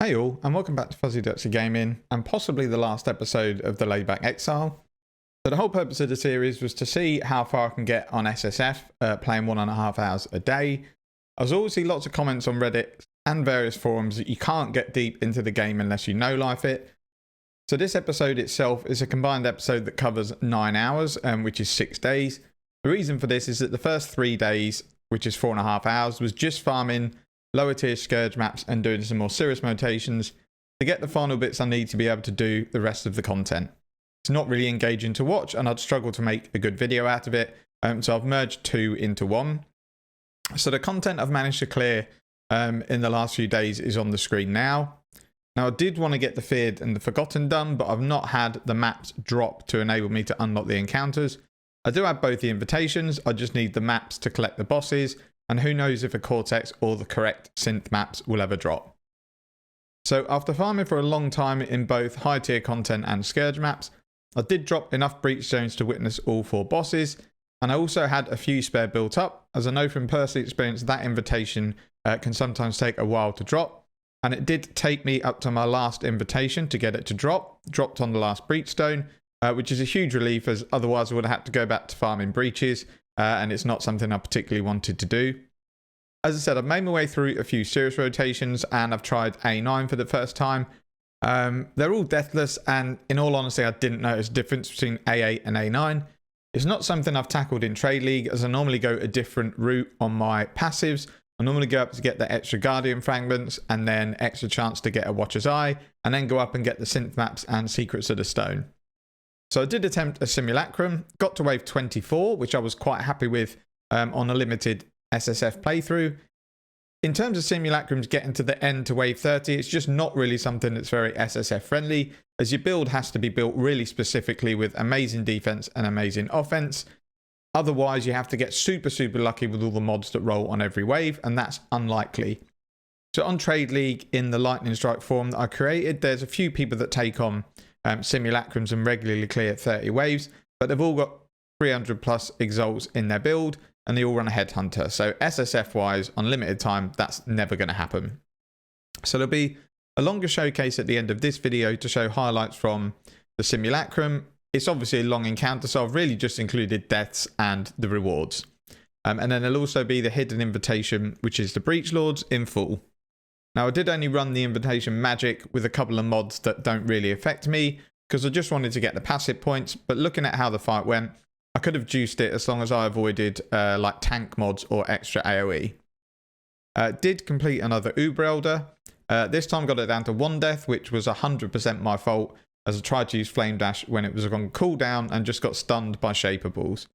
Hey all, and welcome back to Fuzzy Dutchy Gaming, and possibly the last episode of the Laidback Exile. So the whole purpose of the series was to see how far I can get on SSF, playing 1.5 hours a day. I was always seeing lots of comments on Reddit and various forums that you can't get deep into the game unless you know life it. So this episode itself is a combined episode that covers 9 hours, which is 6 days. The reason for this is that the first 3 days, which is 4.5 hours, was just farming lower tier Scourge maps and doing some more serious rotations to get the final bits I need to be able to do the rest of the content. It's not really engaging to watch, and I'd struggle to make a good video out of it, so I've merged 2 into 1. So the content I've managed to clear in the last few days is on the screen now. Now I did want to get the Feared and the Forgotten done, but I've not had the maps drop to enable me to unlock the encounters. I do have both the invitations, I just need the maps to collect the bosses, and who knows if a Cortex or the correct synth maps will ever drop. So after farming for a long time in both high tier content and Scourge maps, I did drop enough breach zones to witness all 4 bosses, and I also had a few spare built up, as I know from personal experience that invitation can sometimes take a while to drop, and it did take me up to my last invitation to get it to drop, dropped on the last breach stone, which is a huge relief, as otherwise I would have had to go back to farming breaches, and it's not something I particularly wanted to do. As I said, I've made my way through a few serious rotations, and I've tried A9 for the first time. They're all deathless, and in all honesty, I didn't notice a difference between A8 and A9. It's not something I've tackled in Trade League, as I normally go a different route on my passives. I normally go up to get the extra Guardian fragments, and then extra chance to get a Watcher's Eye, and then go up and get the synth maps and Secrets of the Stone. So I did attempt a Simulacrum, got to wave 24, which I was quite happy with on a limited SSF playthrough. In terms of Simulacrums getting to the end to wave 30, it's just not really something that's very SSF friendly, as your build has to be built really specifically with amazing defense and amazing offense. Otherwise, you have to get super lucky with all the mods that roll on every wave, and that's unlikely. So on Trade League, in the Lightning Strike forum that I created, there's a few people that take on Simulacrums and regularly clear 30 waves, but they've all got 300 plus exalts in their build, and they all run a headhunter. So SSF wise, on limited time, that's never going to happen. So there'll be a longer showcase at the end of this video to show highlights from the Simulacrum. It's obviously a long encounter, so I've really just included deaths and the rewards. And then there'll also be the hidden invitation, which is the Breach Lords in full. Now I did only run the invitation magic with a couple of mods that don't really affect me, because I just wanted to get the passive points, but looking at how the fight went, I could have juiced it as long as I avoided like tank mods or extra AoE. Did complete another Uber Elder. This time got it down to 1 death, which was 100% my fault, as I tried to use Flame Dash when it was on cooldown and just got stunned by Shaper Balls.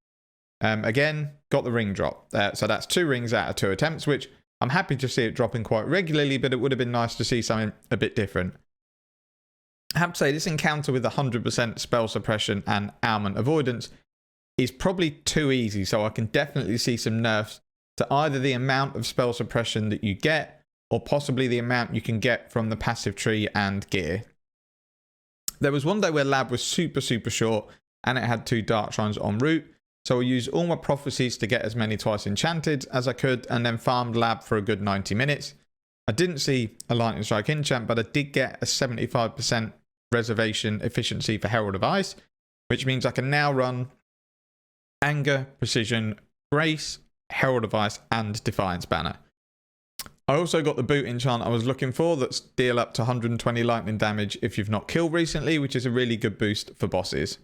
Again, got the ring drop. So that's 2 rings out of 2 attempts, which I'm happy to see it dropping quite regularly, but it would have been nice to see something a bit different. I have to say, this encounter with 100% spell suppression and ailment avoidance is probably too easy, so I can definitely see some nerfs to either the amount of spell suppression that you get, or possibly the amount you can get from the passive tree and gear. There was one day where lab was super short, and it had 2 dark shrines en route, so I used all my prophecies to get as many twice enchanted as I could, and then farmed lab for a good 90 minutes. I didn't see a lightning strike enchant, but I did get a 75% reservation efficiency for Herald of Ice, which means I can now run Anger, Precision, Grace, Herald of Ice, and Defiance banner. I also got the boot enchant I was looking for, that's deal up to 120 lightning damage if you've not killed recently, which is a really good boost for bosses.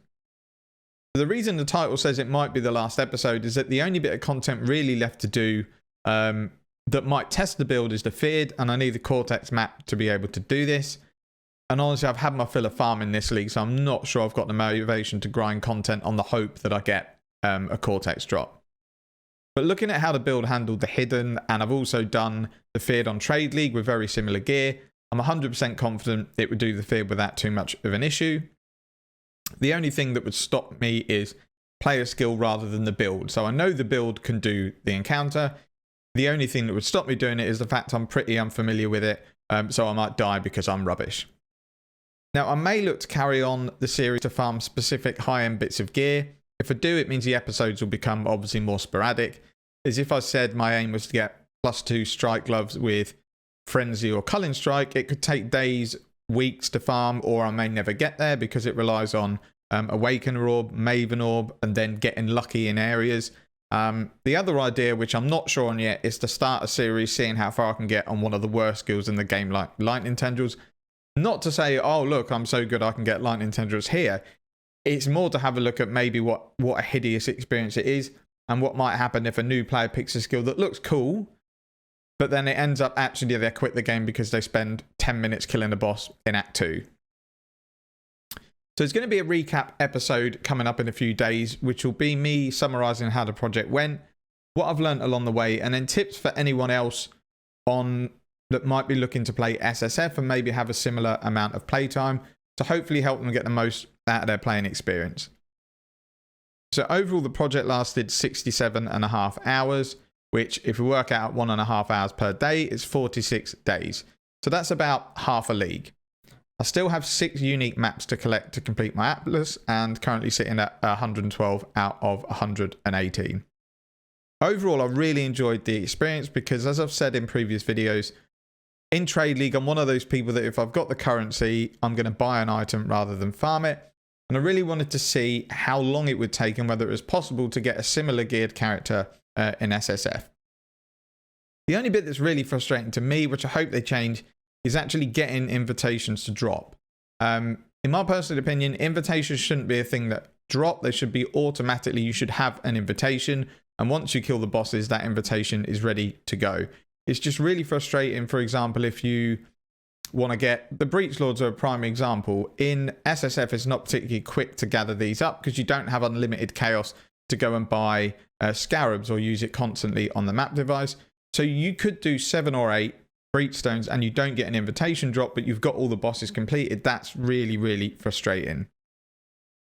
The reason the title says it might be the last episode is that the only bit of content really left to do that might test the build is the Feared, and I need the Cortex map to be able to do this. And honestly, I've had my fill of farm in this league, so I'm not sure I've got the motivation to grind content on the hope that I get a Cortex drop. But looking at how the build handled the hidden, and I've also done the Feared on Trade League with very similar gear, I'm 100% confident it would do the Feared without too much of an issue. The only thing that would stop me is player skill rather than the build. So I know the build can do the encounter. The only thing that would stop me doing it is the fact I'm pretty unfamiliar with it, so I might die because I'm rubbish. Now I may look to carry on the series to farm specific high-end bits of gear. If I do, it means the episodes will become obviously more sporadic. As if I said my aim was to get +2 strike gloves with Frenzy or Culling Strike, it could take days, weeks to farm, or I may never get there because it relies on Awakener Orb, Maven Orb, and then getting lucky in areas. The other idea, which I'm not sure on yet, is to start a series seeing how far I can get on one of the worst skills in the game, like Lightning Tendrils. Not to say, oh look, I'm so good I can get Lightning Tendrils here. It's more to have a look at maybe what a hideous experience it is, and what might happen if a new player picks a skill that looks cool, but then it ends up actually they quit the game because they spend 10 minutes killing a boss in Act 2. So it's going to be a recap episode coming up in a few days, which will be me summarising how the project went, what I've learned along the way, and then tips for anyone else that might be looking to play SSF and maybe have a similar amount of playtime to hopefully help them get the most out of their playing experience. So overall, the project lasted 67.5 hours, which if we work out 1.5 hours per day, is 46 days. So that's about half a league. I still have 6 unique maps to collect to complete my Atlas, and currently sitting at 112 out of 118. Overall, I really enjoyed the experience because, as I've said in previous videos, in Trade League, I'm one of those people that if I've got the currency, I'm going to buy an item rather than farm it. And I really wanted to see how long it would take and whether it was possible to get a similar geared character in SSF. The only bit that's really frustrating to me, which I hope they change, is actually getting invitations to drop. In my personal opinion, invitations shouldn't be a thing that drop. They should be automatically, you should have an invitation. And once you kill the bosses, that invitation is ready to go. It's just really frustrating, for example, if you want to get the Breach Lords are a prime example. In SSF, it's not particularly quick to gather these up because you don't have unlimited chaos to go and buy scarabs or use it constantly on the map device. So you could do 7 or 8 Breachstones and you don't get an invitation drop, but you've got all the bosses completed. That's really, really frustrating.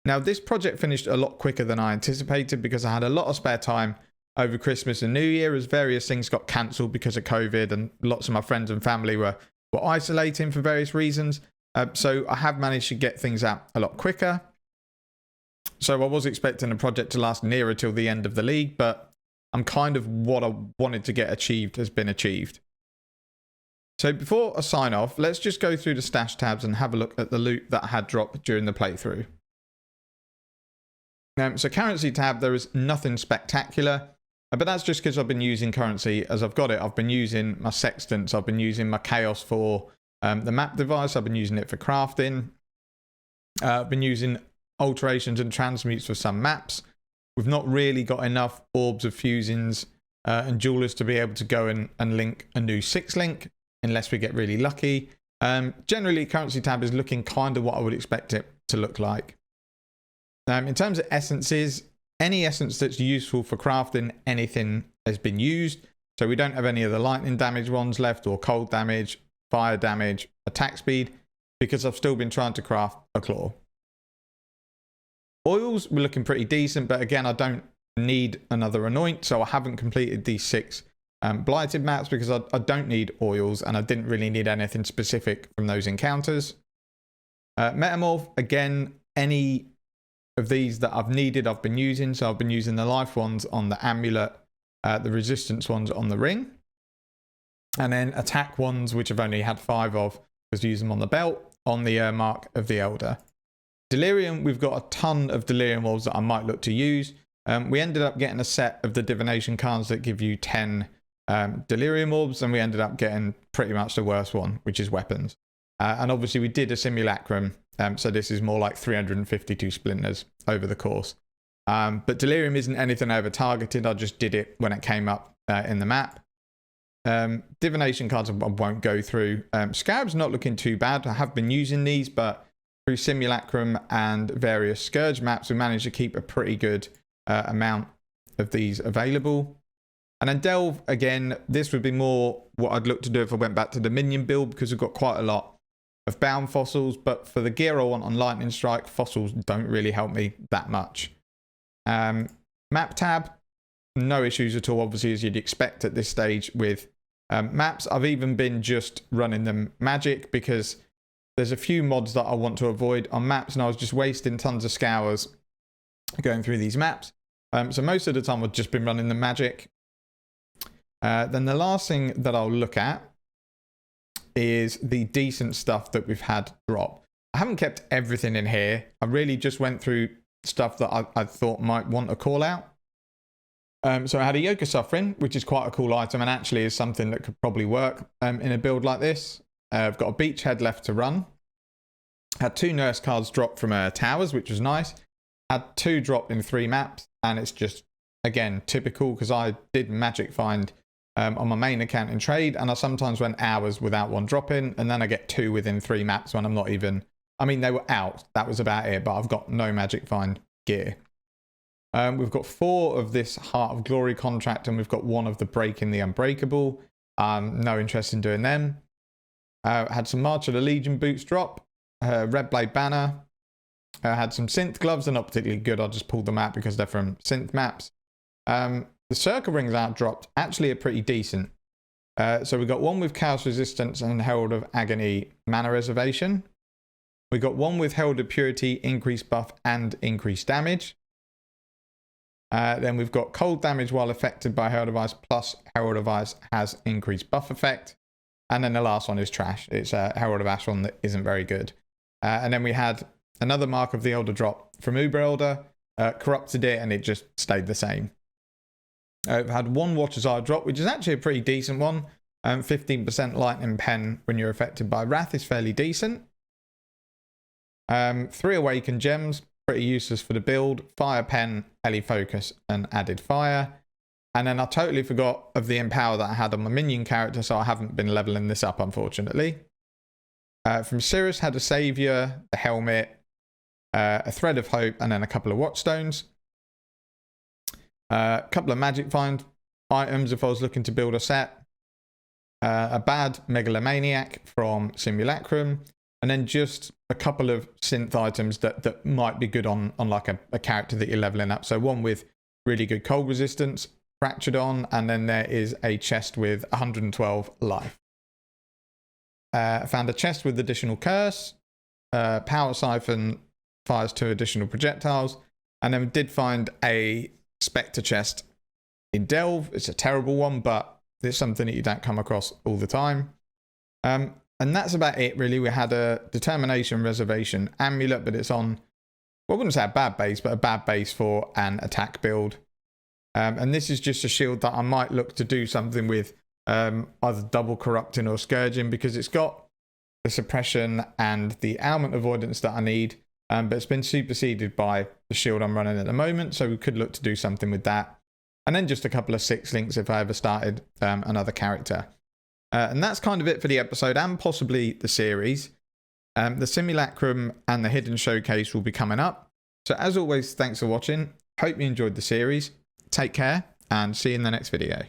Now, this project finished a lot quicker than I anticipated because I had a lot of spare time over Christmas and New Year as various things got cancelled because of COVID and lots of my friends and family were isolating for various reasons. So I have managed to get things out a lot quicker. So I was expecting the project to last nearer till the end of the league, but I'm kind of what I wanted to get achieved has been achieved. So before I sign off, let's just go through the stash tabs and have a look at the loot that I had dropped during the playthrough. So currency tab, there is nothing spectacular, but that's just because I've been using currency as I've got it. I've been using my sextants, I've been using my chaos for the map device, I've been using it for crafting, I've been using alterations and transmutes for some maps. We've not really got enough orbs of fusions and jewelers to be able to go and link a new 6-link unless we get really lucky. Generally, currency tab is looking kind of what I would expect it to look like. In terms of essences, any essence that's useful for crafting anything has been used. So we don't have any of the lightning damage ones left, or cold damage, fire damage, attack speed, because I've still been trying to craft a claw. Oils were looking pretty decent, but again, I don't need another anoint, so I haven't completed these 6 blighted maps because I don't need oils and I didn't really need anything specific from those encounters. Metamorph, again, any of these that I've needed, I've been using. So I've been using the life ones on the amulet, the resistance ones on the ring, and then attack ones, which I've only had 5 of, because I use them on the belt, on the Mark of the Elder. Delirium, we've got a ton of Delirium orbs that I might look to use. We ended up getting a set of the divination cards that give you 10 Delirium orbs, and we ended up getting pretty much the worst one, which is weapons. And obviously we did a Simulacrum, so this is more like 352 splinters over the course. But Delirium isn't anything I ever targeted, I just did it when it came up in the map. Divination cards I won't go through. Scarab's not looking too bad, I have been using these, but through Simulacrum and various Scourge maps, we managed to keep a pretty good amount of these available. And then Delve, again, this would be more what I'd look to do if I went back to the minion build, because we've got quite a lot of bound fossils, but for the gear I want on Lightning Strike, fossils don't really help me that much. Map tab, no issues at all, obviously, as you'd expect at this stage with maps. I've even been just running them magic because there's a few mods that I want to avoid on maps, and I was just wasting tons of scours going through these maps. So most of the time I've just been running them magic. Then the last thing that I'll look at is the decent stuff that we've had drop. I haven't kept everything in here. I really just went through stuff that I thought might want a call out. So I had a Yoke of Suffering, which is quite a cool item and actually is something that could probably work in a build like this. I've got a Beachhead left to run. Had 2 nurse cards drop from towers, which was nice. Had 2 drop in 3 maps, and it's just, again, typical because I did magic find on my main account in trade, and I sometimes went hours without one dropping, and then I get 2 within 3 maps when I'm not even... I mean, they were out. That was about it, but I've got no magic find gear. We've got 4 of this Heart of Glory contract, and we've got 1 of the Breaking the Unbreakable. No interest in doing them. Had some March of the Legion boots drop. Red Blade Banner. Had some Synth gloves. They're not particularly good. I just pulled them out because they're from Synth maps. The Circle Rings out dropped. Actually are pretty decent. So we got 1 with Chaos Resistance and Herald of Agony Mana Reservation. We got 1 with Herald of Purity, increased buff and increased damage. Then we've got cold damage while affected by Herald of Ice, plus Herald of Ice has increased buff effect. And then the last one is trash. It's a Herald of Ash one that isn't very good. And then we had another Mark of the Elder drop from Uber Elder, corrupted it, and it just stayed the same. We've had 1 Watcher's Eye drop, which is actually a pretty decent one. 15% Lightning Pen when you're affected by Wrath is fairly decent. 3 Awakened Gems, pretty useless for the build. Fire Pen, Ellie Focus, and added fire. And then I totally forgot of the Empower that I had on my minion character, so I haven't been leveling this up, unfortunately. From Cirrus, had a Savior, the Helmet, a Thread of Hope, and then a couple of Watchstones. A couple of Magic Find items if I was looking to build a set. A bad Megalomaniac from Simulacrum. And then just a couple of synth items that might be good on like a character that you're leveling up. So 1 with really good cold resistance, Fractured on, and then there is a chest with 112 life. I found a chest with additional curse. Power Siphon fires 2 additional projectiles. And then we did find a Spectre chest in Delve. It's a terrible one, but it's something that you don't come across all the time. And that's about it, really. We had a Determination Reservation Amulet, but it's on, well, I wouldn't say a bad base, but a bad base for an attack build. And this is just a shield that I might look to do something with, either double corrupting or scourging, because it's got the suppression and the ailment avoidance that I need, but it's been superseded by the shield I'm running at the moment, so we could look to do something with that. And then just a couple of 6 links if I ever started another character. And that's kind of it for the episode and possibly the series. The Simulacrum and the Hidden Showcase will be coming up. So as always, thanks for watching. Hope you enjoyed the series. Take care and see you in the next video.